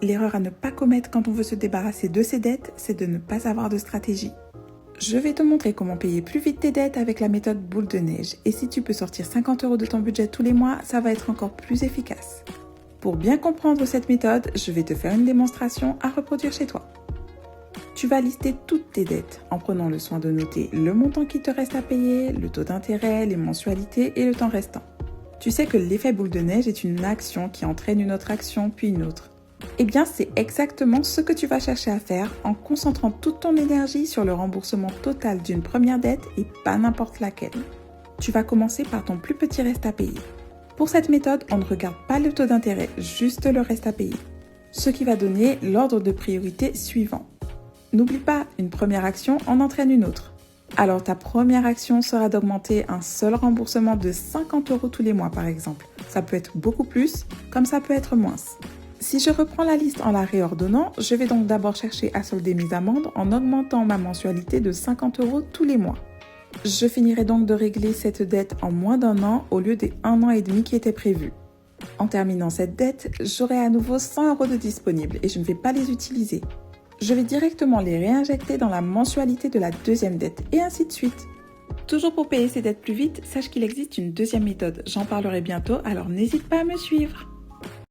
L'erreur à ne pas commettre quand on veut se débarrasser de ses dettes, c'est de ne pas avoir de stratégie. Je vais te montrer comment payer plus vite tes dettes avec la méthode boule de neige. Et si tu peux sortir 50 € de ton budget tous les mois, ça va être encore plus efficace. Pour bien comprendre cette méthode, je vais te faire une démonstration à reproduire chez toi. Tu vas lister toutes tes dettes en prenant le soin de noter le montant qui te reste à payer, le taux d'intérêt, les mensualités et le temps restant. Tu sais que l'effet boule de neige est une action qui entraîne une autre action puis une autre. Eh bien, c'est exactement ce que tu vas chercher à faire en concentrant toute ton énergie sur le remboursement total d'une première dette et pas n'importe laquelle. Tu vas commencer par ton plus petit reste à payer. Pour cette méthode, on ne regarde pas le taux d'intérêt, juste le reste à payer. Ce qui va donner l'ordre de priorité suivant. N'oublie pas, une première action en entraîne une autre. Alors ta première action sera d'augmenter un seul remboursement de 50 € tous les mois par exemple. Ça peut être beaucoup plus, comme ça peut être moins. Si je reprends la liste en la réordonnant, je vais donc d'abord chercher à solder mes amendes en augmentant ma mensualité de 50 € tous les mois. Je finirai donc de régler cette dette en moins d'1 an au lieu des 1 an et demi qui étaient prévus. En terminant cette dette, j'aurai à nouveau 100 € de disponibles et je ne vais pas les utiliser. Je vais directement les réinjecter dans la mensualité de la deuxième dette et ainsi de suite. Toujours pour payer ces dettes plus vite, sache qu'il existe une deuxième méthode. J'en parlerai bientôt, alors n'hésite pas à me suivre.